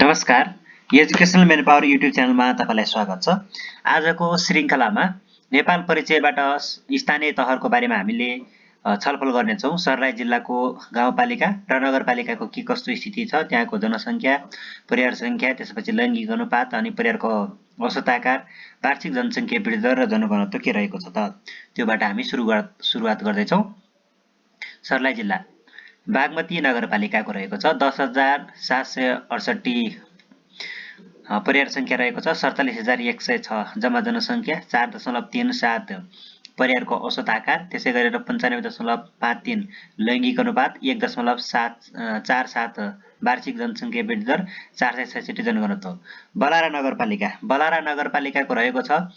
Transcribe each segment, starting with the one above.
नमस्कार, educational manpower YouTube च्यानलमा तपाईलाई स्वागत छ। आजको श्रृङ्खलामा नेपाल परिचयबाट स्थानीय तहहरूको बारेमा हामीले छलफल गर्नेछौँ। सर्लाही जिल्लाको गाउँपालिका र नगरपालिकाको के कस्तो स्थिति छ, त्यहाँको जनसङ्ख्या, परिवार सङ्ख्या, त्यसपछि लैङ्गिक अनुपात अनि परिवारको औसत आकार, वार्षिक जनसङ्ख्या वृद्धि दर र जनघनत्व के रहेको छ त, त्योबाट हामी सुरुवात गर्दैछौँ। सर्लाही जिल्ला बागमती नगरपालिकाको रहेको छ 10,768 परिवार सङ्ख्या रहेको छ। 47,106 जम्मा जनसङ्ख्या, 4.37 परिवारको औसत आकार, त्यसै गरेर 95.53 लैङ्गिक अनुपात, 1.47 वार्षिक जनसङ्ख्या वृद्धि दर, 466 जनघनत्व। बलारा नगरपालिकाको रहेको छ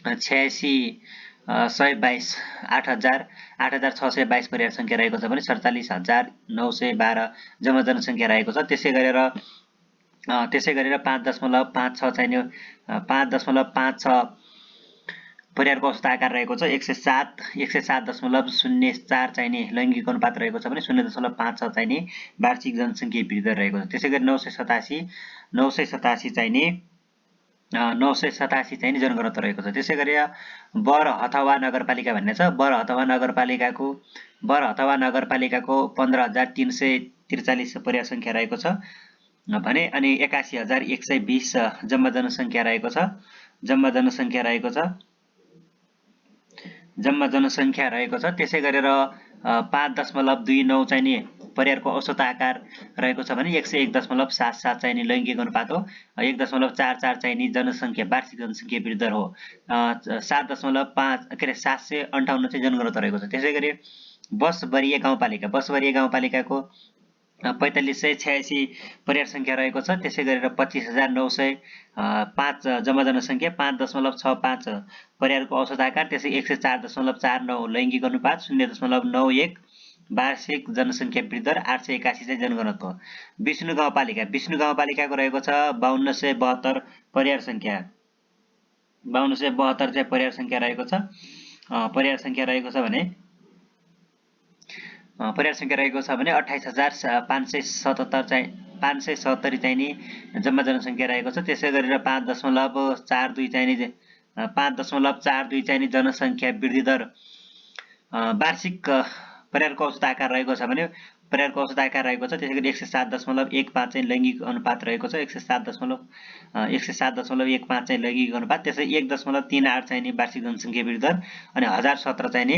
86,122 8,622 परिवार सङ्ख्या रहेको छ भने 47,912 जम्मा जनसङ्ख्या रहेको छ। त्यसै गरेर 5.56 चाहिने 5.56 परिवारको औसत आकार रहेको छ। 107.04 चाहिने लैङ्गिक अनुपात रहेको छ भने 0.56 चाहिने वार्षिक जनसङ्ख्या वृद्धि दर रहेको छ। त्यसै गरी 987 चाहिने जनघनत्व रहेको छ। त्यसै गरी बरहथवा नगरपालिका भन्ने छ। बरहथवा नगरपालिकाको 15,343 परिवार सङ्ख्या रहेको छ भने अनि 81,120 जम्मा जनसङ्ख्या रहेको छ। जम्मा जनसङ्ख्या रहेको छ। त्यसै गरेर 5.29 चाहिने परिवारको औसत आकार रहेको छ भने 101.77 चाहिने लैङ्गिक अनुपात हो। 1.44 चाहिने जनसङ्ख्या वार्षिक जनसङ्ख्या वृद्धि दर हो। 758 चाहिँ जनघनत्व रहेको छ। त्यसै गरी बसवरीय गाउँपालिकाको 4586 परिवार सङ्ख्या रहेको छ। त्यसै गरेर 25,905 जम्मा जनसङ्ख्या, 5.65 परिवारको औसत आकार, त्यसै 104.49 लैङ्गिक अनुपात, 0.91 वार्षिक जनसङ्ख्या वृद्धि दर, 881 चाहिँ जनघनत्व। विष्णु गाउँपालिकाको रहेको छ 5272 परिवार सङ्ख्या। 5272 चाहिँ परिवार सङ्ख्या रहेको छ। परिवार सङ्ख्या रहेको छ भने 28,570 चाहिने जम्मा जनसङ्ख्या रहेको छ। त्यसै गरेर 5.42 चाहिने जनसङ्ख्या वृद्धि दर, वार्षिक परिवारको औसत आकार रहेको छ भने त्यसै गरी 107.15 चाहिँ लैङ्गिक अनुपात रहेको छ। 107.15 चाहिँ लैङ्गिक अनुपात, त्यसै 1.38 चाहिने वार्षिक जनसङ्ख्या वृद्धि दर अनि 1017 चाहिने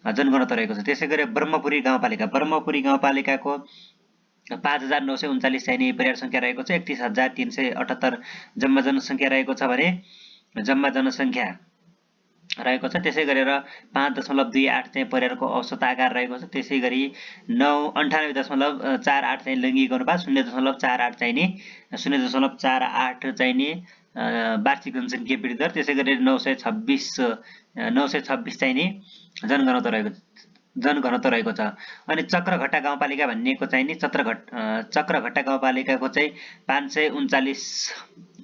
जनघनत्व रहेको छ। त्यसै गरी ब्रह्मपुरी गाउँपालिकाको 5,939 चाहिने परिवार सङ्ख्या रहेको छ। 31,378 जम्मा जनसङ्ख्या रहेको छ भने त्यसै गरेर 5.28 चाहिँ परिवारको औसत आकार रहेको छ। त्यसै गरी 98.48 चाहिँ लैङ्गिक अनुपात, 0.48 चाहिने वार्षिक जनसङ्ख्या वृद्धि दर, त्यसै गरी 926 चाहिने जनघनत्व रहेको छ। अनि चक्रघट्टा गाउँपालिका भन्नेको चाहिने चक्रघट्टा गाउँपालिकाको चाहिँ 5,039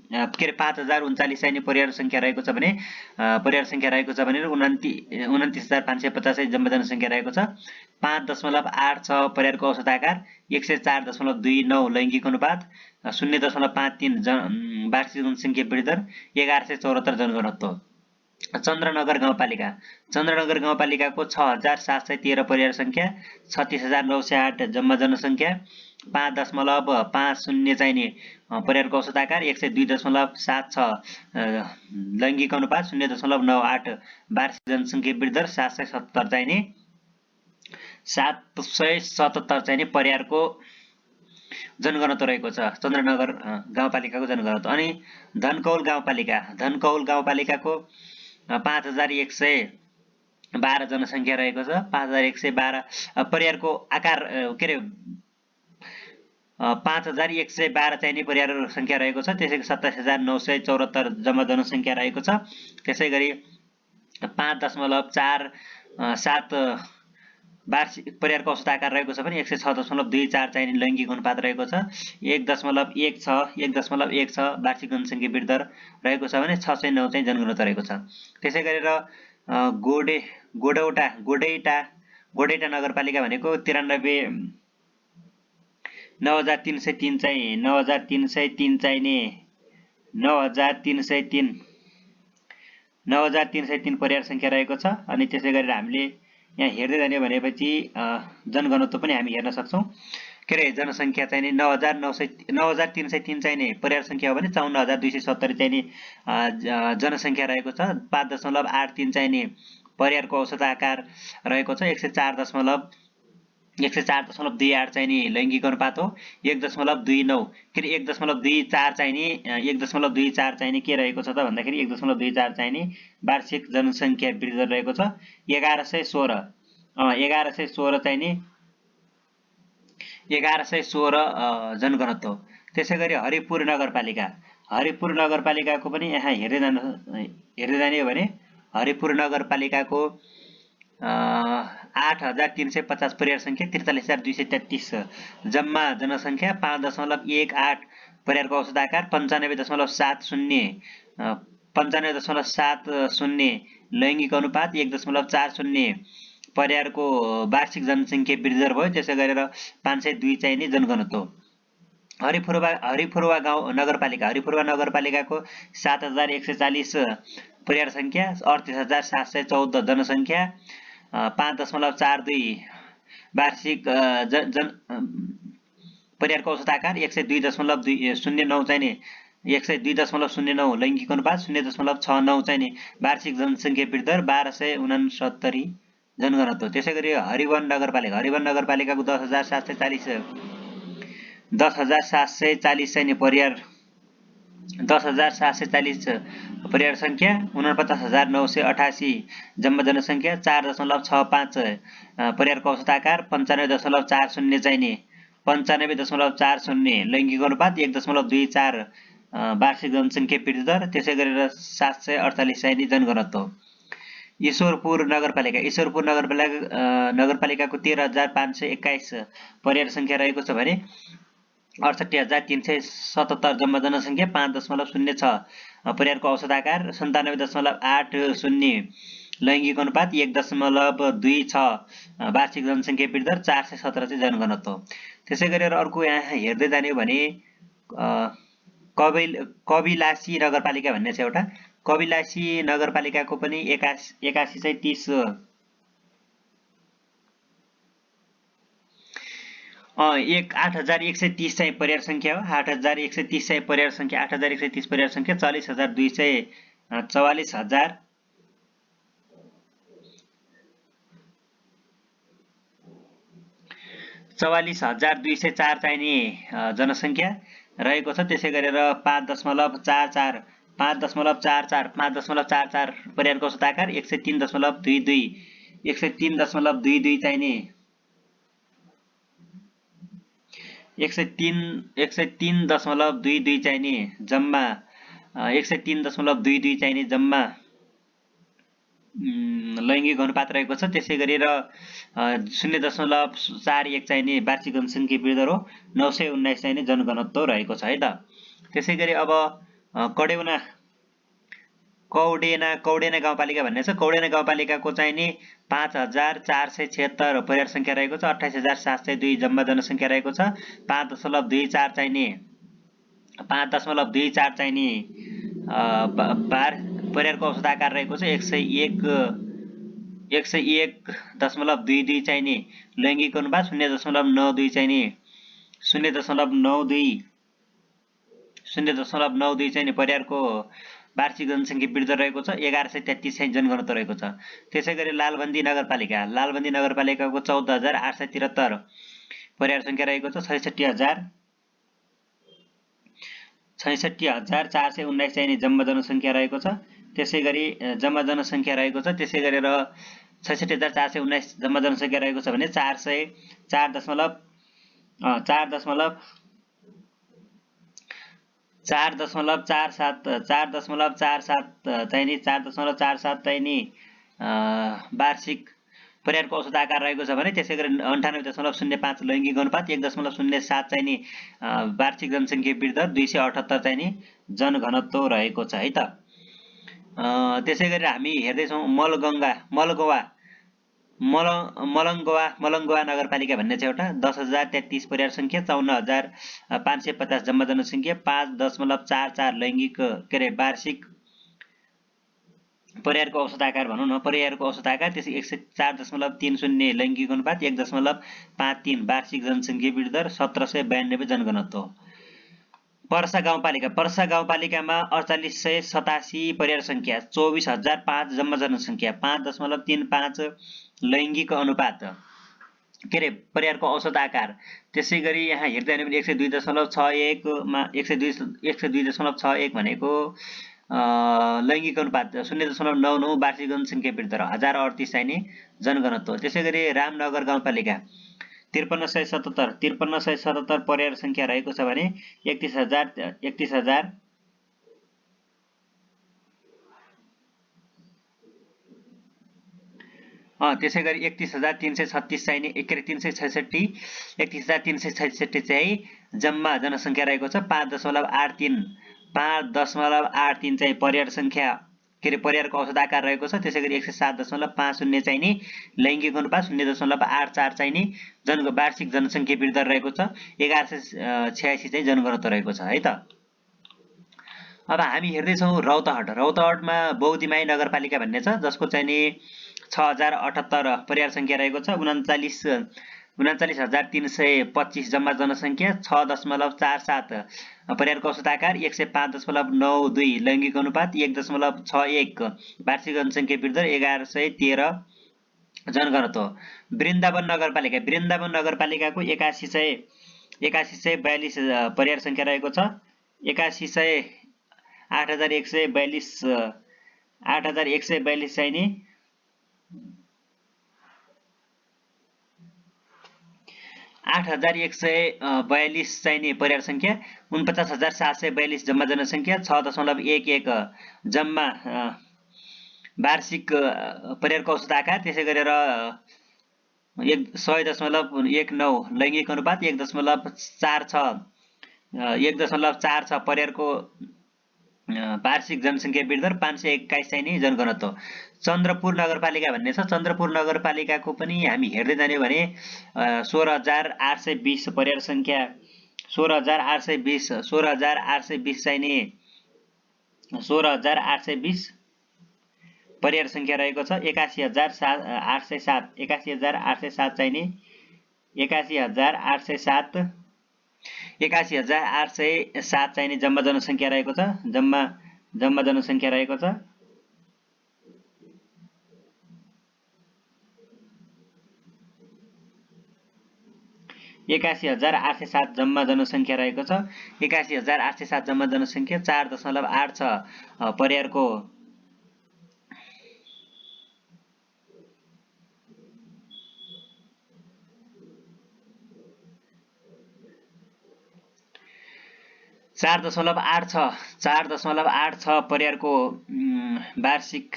चाहिने परिवार सङ्ख्या रहेको छ भने 29,550 जम्मा जनसङ्ख्या रहेको छ। 5.86 परिवारको औसत आकार, 104.29 लैङ्गिक अनुपात, 0.53 वार्षिक जनसङ्ख्या वृद्धि दर, 1174 जनघनत्व। चन्द्रनगर गाउँपालिकाको 6,713 परिवार सङ्ख्या, 36,908 जम्मा जनसङ्ख्या, 5.50 चाहिने परिवारको औसत आकार, 102.76 लैङ्गिक अनुपात, 0.98 वार्षिक जनसङ्ख्या वृद्धि दर, 777 चाहिने परिवारको जनघनत्व रहेको छ। चन्द्रनगर गाउँपालिकाको जनघनत्व। अनि धनकौल गाउँपालिकाको 5,112 जनसङ्ख्या रहेको छ। 5,112 परिवारको आकार 5,112 चाहिने परिवार सङ्ख्या रहेको छ। त्यसै गरी 27,974 जम्मा जनसङ्ख्या रहेको छ। त्यसै गरी 5.47 वार्षिक परिवारको औसत आकार रहेको छ भने 106.24 चाहिने लैङ्गिक अनुपात रहेको छ। 1.16 वार्षिक जनसङ्ख्या वृद्धि दर रहेको छ भने 609 चाहिँ जनघनत्व रहेको छ। त्यसै गरेर गोडेटा नगरपालिका भनेको 9303 चाहिँ 9303 चाहिने 9303 9303 परिवार संख्या रहेको छ। अनि त्यसै गरेर हामीले यहाँ हेर्दै जाने भनेपछि जनघनत्व पनि हामी हेर्न सक्छौं। के रे जनसंख्या चाहिने 9303 चाहिने परिवार संख्या हो भने 54270 चाहिने जनसंख्या रहेको छ। 5.83 चाहिने परिवारको औसत आकार रहेको छ। 104.28 चाहिने लैंगिक अनुपात हो। 1.29 के रे 1.24 चाहिने 1.24 चाहिने के रहेको छ त भन्दाखेरि 1.24 चाहिने वार्षिक जनसंख्या वृद्धि दर रहेको छ। 1116 चाहिने 1116 जनघनत्व। त्यसैगरी हरिपुर नगरपालिकाको पनि यहाँ हेर्दै जाने हो भने हरिपुर नगरपालिकाको 8350 परिवार संख्या 43233 जम्मा जनसंख्या 5.18 परिवारको औसत आकार 95.70 लैंगिक अनुपात 1.40 परिवारको वार्षिक जनसंख्या वृद्धि दर भयो। त्यसै गरेर 502 चाहिने जनघनत्व। हरिपुरवा गाउँ हरिपुरवा नगरपालिकाको 7140 परिवार संख्या 38714 जनसंख्या 5.42 वार्षिक परिवारको औसत आकार 102.09 चाहिने 102.09 लैंगिक अनुपात 0.69 चाहिने वार्षिक जनसंख्या वृद्धि दर 1269 जनघनत्व। त्यसैगरी हरिवन नगरपालिकाको 10740 चाहिने परिवार 10740 परिवार संख्या 49988 जम्मा जनसंख्या 4.65 परिवारको औसत आकार 95.40 चाहिने 95.40 लैंगिक अनुपात 1.24 वार्षिक जनसंख्या वृद्धि दर। त्यसै गरेर 748 चाहिने जनघनत्व। ईश्वरपुर नगरपालिकाको 13521 परिवार संख्या रहेको छ भने 68377 जम्मा जनसंख्या 5.06 परिवारको औसत आकार 97.80 लैंगिक अनुपात 1.26 वार्षिक जनसंख्या वृद्धि दर 417 चाहिँ जनघनत्व। त्यसै गरेर अर्को यहाँ हेर्दै जाने हो भने कबिलासी नगरपालिका भन्ने छ एउटा। कबिलासी नगरपालिकाको पनि 8130 8130 चाहिँ परिवार संख्या हो। 8130 चाहिँ परिवार संख्या 8130 परिवार संख्या 40200 चाहिँ 44204 चाहिने जनसंख्या रहेको छ। त्यसै गरेर 5.44 परिवारको औसत आकार 103.22 चाहिने 103.22 चाहिने जम्मा 103.22 चाहिने जम्मा लैंगिक अनुपात रहेको छ। त्यसै गरेर 0.41 चाहिने वार्षिक जनसंख्या वृद्धि दर हो। 919 चाहिने जनघनत्व रहेको छ है त। त्यसै गरी अब कौडेना गाउँपालिका भन्ने छ। कौडेना गाउँपालिकाको चाहिने 5476 परिवार संख्या रहेको छ। 28702 जम्मा जनसंख्या रहेको छ। 5.24 चाहिने परिवारको औसत आकार रहेको छ। 101.22 चाहिने लैंगिक अनुपात 0.92 चाहिने 0.92 चाहिने परिवारको वार्षिक जनसंख्या वृद्धि रहेको छ। 1133 चाहिँ जनघनत्व रहेको छ। त्यसै गरी लालबन्दी नगरपालिकाको 14873 परिवार संख्या रहेको छ। 66419 चाहिने जम्मा जनसंख्या रहेको छ। त्यसै गरी जम्मा जनसंख्या रहेको छ। त्यसै गरेर 66419 जम्मा जनसंख्या रहेको छ भने 4.47 चाहिने 4.47 चाहिने वार्षिक परिवारको औसत आकार रहेको छ भने त्यसै गरी 98.05 लैंगिक अनुपात 1.07 चाहिने वार्षिक जनसंख्या वृद्धि दर 278 चाहिने जनघनत्व रहेको छ है त। त्यसै गरी हामी हेर्दै छौं मलगवा मलङ्गवा नगरपालिका भन्ने छ एउटा 10,033 परिवार संख्या 54,550 जम्मा जनसङ्ख्या 5.44 लैङ्गिक के अरे वार्षिक परिवारको औसत आकार भनौँ न परिवारको औसत आकार त्यसै 104.30 लैङ्गिक अनुपात 1.53 वार्षिक जनसङ्ख्या वृद्धि दर 1792 जनघनत्व पर्सा गाउँपालिकामा 4887 परिवार संख्या 24,005 जम्मा जनसङ्ख्या 5.35 लैङ्गिक अनुपात के अरे परिवारको औसत आकार त्यसै गरी यहाँ हेर्दै भने 102.61 मा 102.61 भनेको लैङ्गिक अनुपात 0.99 वार्षिक जनसङ्ख्या वृद्धि दर 1038 चाहिने जनघनत्व त्यसै गरी रामनगर गाउँपालिका 5377 परिवार संख्या रहेको छ भने 31,000 त्यसै गरी 31,336 चाहिने 31,366 चाहिँ जम्मा जनसङ्ख्या रहेको छ 5.83 चाहिँ परिवार संख्या के अरे परिवारको औसत आकार रहेको छ त्यसै गरी 107.50 चाहिने लैङ्गिक अनुपात 0.84 चाहिने वार्षिक जनसङ्ख्या वृद्धि दर रहेको छ 1186 चाहिँ जनघनत्व रहेको छ है त। अब हामी हेर्दैछौँ रौतहटमा बौद्धिमाई नगरपालिका भन्ने छ जसको चाहिने 6078 परिवार संख्या रहेको छ 39,325 जम्मा जनसङ्ख्या 6.47 परिवारको औसत आकार 105.92 लैङ्गिक अनुपात 1.61 वार्षिक जनसङ्ख्या वृद्धि दर 1113 जनघनत्व वृन्दावन नगरपालिकाको 8142 परिवार संख्या रहेको छ 8142 चाहिने 8142 चाहिने परिवार संख्या 49,742 जम्मा जनसङ्ख्या 6.11 जम्मा वार्षिक परिवारको औसत आकार त्यसै गरेर 100.19 लैङ्गिक अनुपात 1.46 परिवारको वार्षिक जनसङ्ख्या वृद्धि दर 521 चाहिने जनघनत्व चन्द्रपुर नगरपालिका भन्ने छ चन्द्रपुर नगरपालिकाको पनि हामी हेर्दै जाने भने 16,820 परिवार संख्या 16,820 चाहिने 16,820 परिवार संख्या रहेको छ 81,807 चाहिने 81,807 चाहिने जम्मा जनसङ्ख्या रहेको छ जम्मा जनसङ्ख्या रहेको छ 81,807 जम्मा जनसङ्ख्या रहेको छ 81,807 जम्मा जनसङ्ख्या 4.86 परिवारको 4.86 परिवारको वार्षिक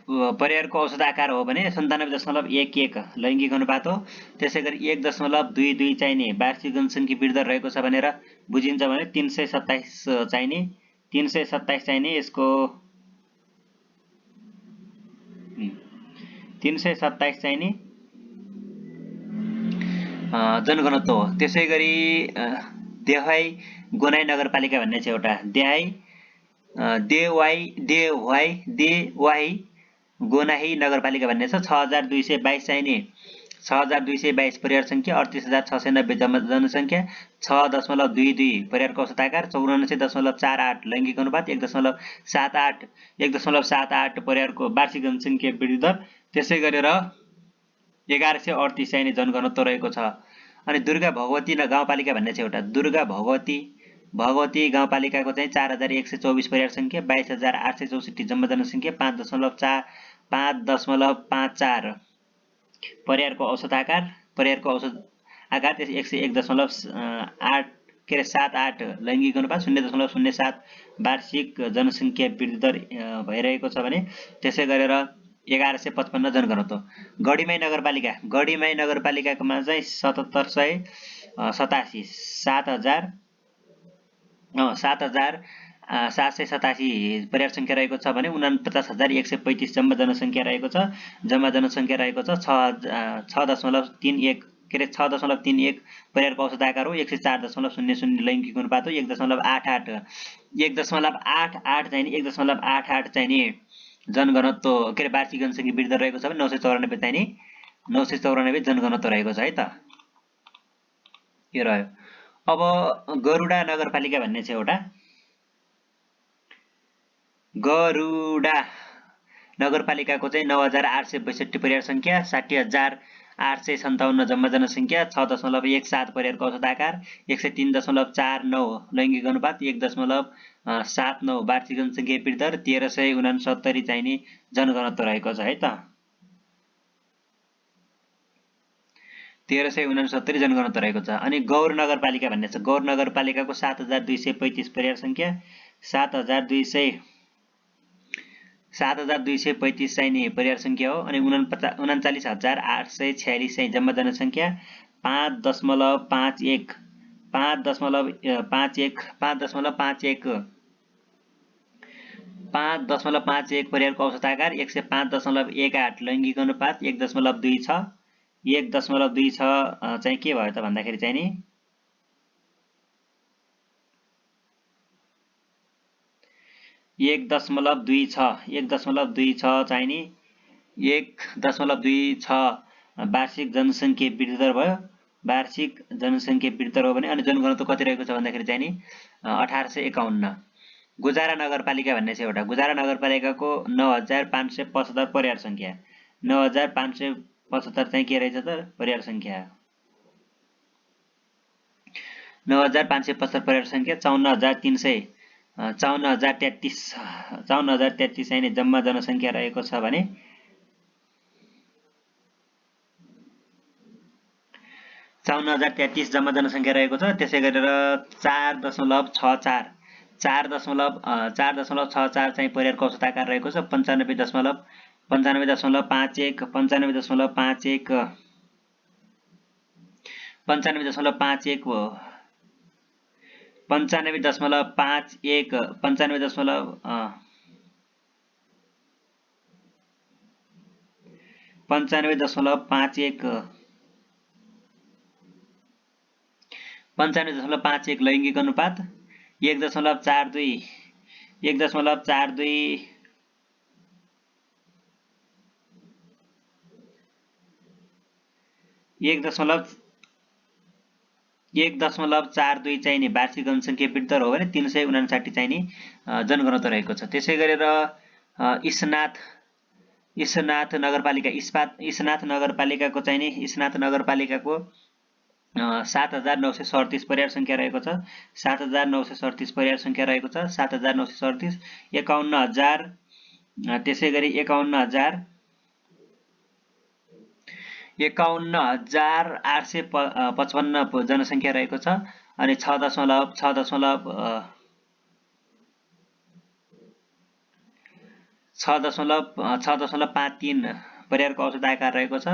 परिवारको औसत आकार हो भने 97.11 लैङ्गिक अनुपात हो त्यसै गरी 1.22 चाहिने वार्षिक जनसङ्ख्या वृद्धि दर रहेको छ भनेर बुझिन्छ भने 327 चाहिने यसको 327 चाहिने जनघनत्व हो त्यसै गरी देवाई गोनाई नगरपालिका भन्ने छ एउटा देवाई गोनाही नगरपालिका भन्ने छ 6,222 चाहिने 6,222 परिवार संख्या 38,690 जम्मा जनसङ्ख्या 6.22 परिवारको औसत आकार 94.48 लैङ्गिक अनुपात 1.78 परिवारको वार्षिक जनसङ्ख्या वृद्धि दर त्यसै गरेर 1138 चाहिने जनघनत्व रहेको छ। अनि दुर्गा भगवती गाउँपालिका भन्ने छ एउटा दुर्गा भगवती गाउँपालिकाको चाहिँ 4,124 परिवार संख्या 22,864 जम्मा जनसङ्ख्या 5.54 परिवारको औसत आकार त्यस 101.78 लैङ्गिक अनुपात 0.07 वार्षिक जनसङ्ख्या वृद्धि दर भइरहेको छ भने त्यसै गरेर 1155 जनघनत्व गढीमाई नगरपालिकामा चाहिँ 7,800 787 परिवार संख्या रहेको छ भने 49,135 जम्मा जनसङ्ख्या रहेको छ। जम्मा जनसङ्ख्या रहेको छ 6.31 के अरे 6.31 परिवारको औसत आकार हो। 104.00 लैङ्गिक अनुपात हो। 1.88 चाहिँ नि 1.88 चाहिँ नि जनघनत्व के अरे वार्षिक जनसङ्ख्या वृद्धि दर रहेको छ भने 994 चाहिँ नि 994 जनघनत्व रहेको छ है त। यो रह्यो। अब गरुडा नगरपालिका भन्ने छ एउटा। गरुडा नगरपालिकाको चाहिँ 9,862 परिवार संख्या, 60,857 जम्मा जनसङ्ख्या, 6.17 परिवारको औसत आकार, 103.49 लैङ्गिक अनुपात, 1.79 वार्षिक जनसङ्ख्या वृद्धि दर, 1369 चाहिँ नि जनघनत्व रहेको छ है त। 1369 जनघनत्व रहेको छ। अनि गौर नगरपालिका भन्ने छ। गौर नगरपालिकाको 7,235 परिवार संख्या, 7,235 चाहिँ नि परिवार संख्या हो। अनि 39,846 चाहिँ जम्मा जनसङ्ख्या, 5.51 परिवारको औसत आकार, 105.18 लैङ्गिक अनुपात, 1.26 चाहिँ के भयो त भन्दाखेरि चाहिँ नि 1.26 चाहिँ नि 1.26 वार्षिक जनसङ्ख्या वृद्धि दर भयो। वार्षिक जनसङ्ख्या वृद्धि दर हो भने अनि जनघनत्व कति रहेको छ भन्दाखेरि चाहिँ नि 1851। गुजारा नगरपालिका भन्ने छ एउटा। गुजारा नगरपालिकाको 9,575 परिवार संख्या, 9,575 चाहिँ के रहेछ त परिवार संख्या, 9,575 परिवार संख्या, 54,033 चाहिँ नि जम्मा जनसङ्ख्या रहेको छ भने 54,033 जम्मा जनसङ्ख्या रहेको छ। त्यसै गरेर 4.64 चाहिँ परिवारको औसत आकार रहेको छ। 95.51 लैङ्गिक अनुपात, 1.42 1.42 चाहिँ नि वार्षिक जनसङ्ख्या वृद्धि दर हो भने 359 चाहिँ नि जनघनत्व रहेको छ। त्यसै गरेर इस्नाथ नगरपालिकाको चाहिँ नि 7,937 परिवार संख्या रहेको छ। 7,937 परिवार संख्या रहेको छ। 7,937 51,000 त्यसै गरी 51,855 जनसङ्ख्या रहेको छ। अनि 6.53 परिवारको औसत आकार रहेको छ।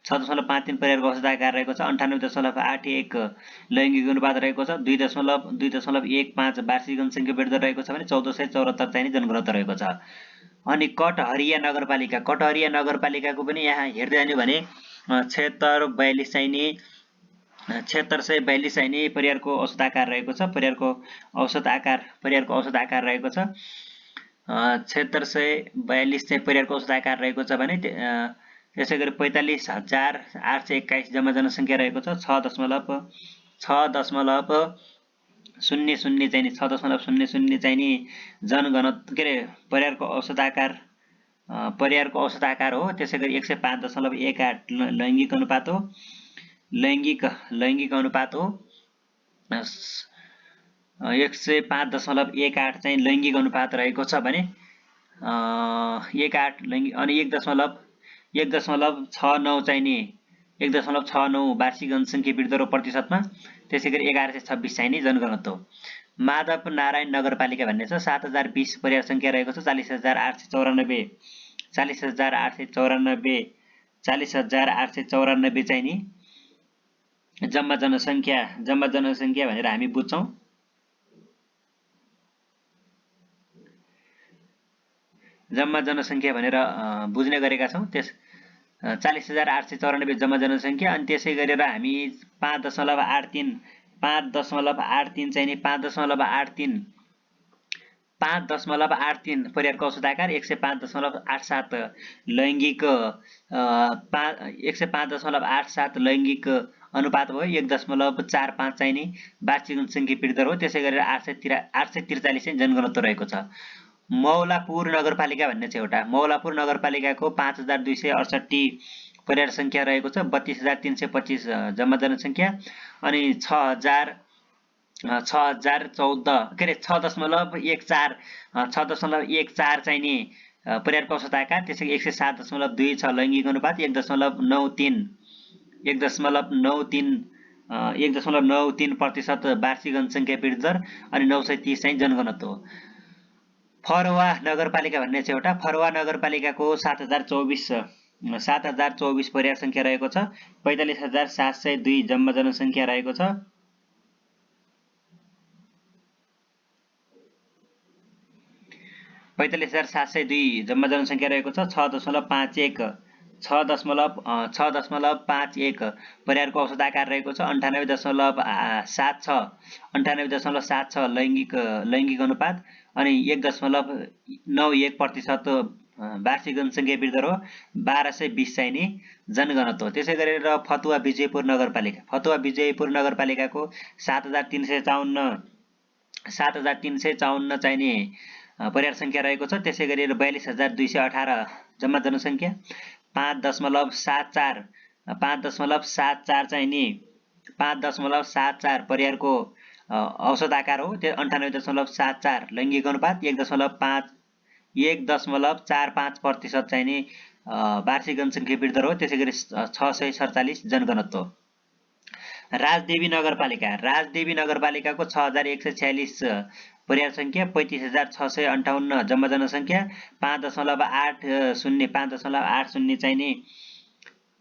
6.53 परिवारको औसत आकार रहेको छ। 98.81 लैङ्गिक अनुपात रहेको छ। 2.15 वार्षिक जनसङ्ख्या वृद्धि दर रहेको छ भने 1474 चाहिँ जनघनत्व रहेको छ। अनि कटहरिया नगरपालिकाको पनि यहाँ हेर्दै जाने भने 7642 चाहिँ नि 7642 चाहिँ नि परिवारको औसत आकार रहेको छ। परिवारको औसत आकार रहेको छ। 7642 चाहिँ परिवारको औसत आकार रहेको छ भने त्यसै गरी 45,821 जम्मा जनसङ्ख्या रहेको छ। 6.00 चाहिँ नि 6.00 चाहिँ नि जनघनत्व के अरे परिवारको औसत आकार हो। त्यसै गरी 105.18 लैङ्गिक अनुपात हो। लैङ्गिक अनुपात हो। 105.18 चाहिँ लैङ्गिक अनुपात रहेको छ भने 18 लैङ्गिक अनि 1.69 चाहिँ नि 1.69 वार्षिक जनसङ्ख्या वृद्धि दर प्रतिशतमा। त्यसै गरी 1126 चाहिँ नि जनघनत्व। माधव नारायण नगरपालिका भन्ने छ। 7,020 परिवार संख्या रहेको छ। 40,894 चाहिँ नि जम्मा जनसङ्ख्या भनेर हामी बुझ्छौँ। जम्मा जनसङ्ख्या भनेर बुझ्ने गरेका छौँ। त्यस 40,894 जम्मा जनसङ्ख्या। अनि त्यसै गरेर हामी 5.83 चाहिँ नि 5.83 परिवारको औसत आकार, 105.87 लैङ्गिक 105.87 लैङ्गिक अनुपात भयो। 1.45 चाहिँ नि वार्षिक जनसङ्ख्या वृद्धि दर हो। त्यसै गरेर 843 चाहिँ जनघनत्व रहेको छ। मौलापुर नगरपालिका भन्ने छ एउटा। मौलापुर नगरपालिकाको 5,268 परिवार सङ्ख्या रहेको छ। 32,325 जम्मा जनसङ्ख्या अनि 6.14 चाहिँ नि परिवारको औसत आकार। त्यसै 107.2 छ लैङ्गिक अनुपात। 1.93% वार्षिक जनसङ्ख्या वृद्धि दर अनि 930 चाहिँ जनघनत्व हो। फरवा नगरपालिका भन्ने छ एउटा। फरवा नगरपालिकाको 7,024 परिवार सङ्ख्या रहेको छ। 45,702 जम्मा जनसङ्ख्या रहेको छ। 45,702 जम्मा जनसङ्ख्या रहेको छ। 6.51 परिवारको औसत आकार रहेको छ। 98.76 लैङ्गिक अनुपात अनि 1.91% वार्षिक जनसङ्ख्या वृद्धि दर हो। 1220 चाहिँ नि जनघनत्व हो। त्यसै गरेर फतुवा विजयपुर नगरपालिकाको 7,354 चाहिँ नि परिवार सङ्ख्या रहेको छ। त्यसै गरेर 42,218 जम्मा जनसङ्ख्या। 5.74 चाहिँ नि 5.74 परिवारको औसत आकार हो। त्यो 98.74 लैङ्गिक अनुपात। 1.45% चाहिँ नि वार्षिक जनसङ्ख्या वृद्धि दर हो। त्यसै गरी 647 जनघनत्व। राजदेवी नगरपालिकाको 6,146 परिवार सङ्ख्या। 35,658 जम्मा जनसङ्ख्या। 5.80 चाहिँ नि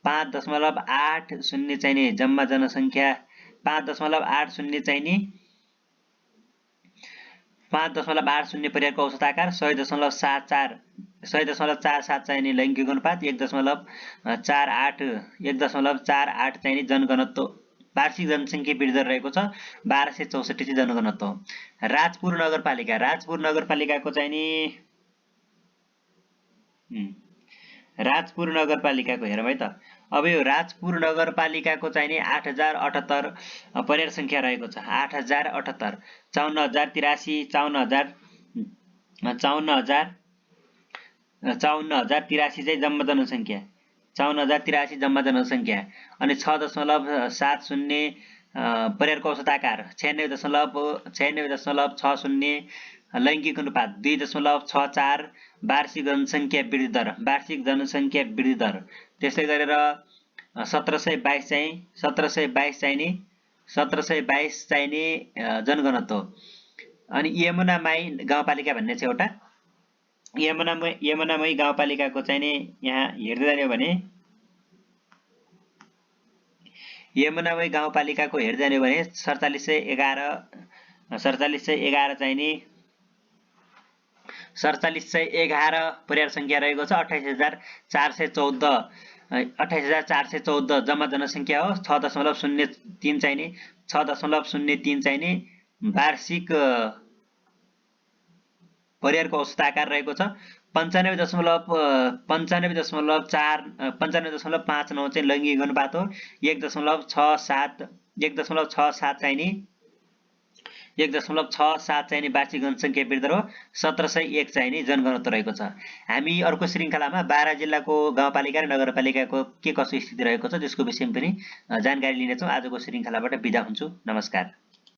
5.80 चाहिँ नि जम्मा जनसङ्ख्या। 5.80 चाहिँ नि 5.80 परिवारको औसत आकार। 100.47 चाहिँ नि लैङ्गिक अनुपात। 1.48 चाहिँ नि जनघनत्व वार्षिक जनसङ्ख्या वृद्धि दर रहेको छ। 1264 चाहिँ जनघनत्व। राजपुर नगरपालिकाको चाहिँ नि राजपुर नगरपालिकाको हेरौँ है त। अब यो राजपुर नगरपालिकाको चाहिँ नि 8,078 परिवार सङ्ख्या रहेको छ। 8,078 54,083 चाहिँ जम्मा जनसङ्ख्या। 54,083 जम्मा जनसङ्ख्या अनि 6.70 परिवारको औसत आकार। 96.60 लैङ्गिक अनुपात। 2.64 वार्षिक जनसङ्ख्या वृद्धि दर। त्यसै गरेर 1722 चाहिँ नि जनघनत्व। अनि यमुनामाई गाउँपालिका भन्ने छ एउटा। यमुनामाई गाउँपालिकाको चाहिँ नि यहाँ हेर्दै जाने हो भने यमुनामाई गाउँपालिकाको हेर्दै जाने हो भने 4711 चाहिँ नि 4711 परिवार सङ्ख्या रहेको छ। 28,414 जम्मा जनसङ्ख्या हो। 6.03 चाहिँ नि 6.03 चाहिँ नि वार्षिक परिवारको औसत आकार रहेको छ। 95.59 चाहिँ लैङ्गिक अनुपात हो। 1.67 चाहिँ नि 1.67 चाहिँ नि वार्षिक जनसङ्ख्या वृद्धि दर हो। 1701 चाहिँ नि जनघनत्व रहेको छ। हामी अर्को श्रृङ्खलामा बारा जिल्लाको गाउँपालिका र नगरपालिकाको के कसो स्थिति रहेको छ त्यसको विषयमा पनि जानकारी लिनेछौँ। आजको श्रृङ्खलाबाट बिदा हुन्छु। नमस्कार।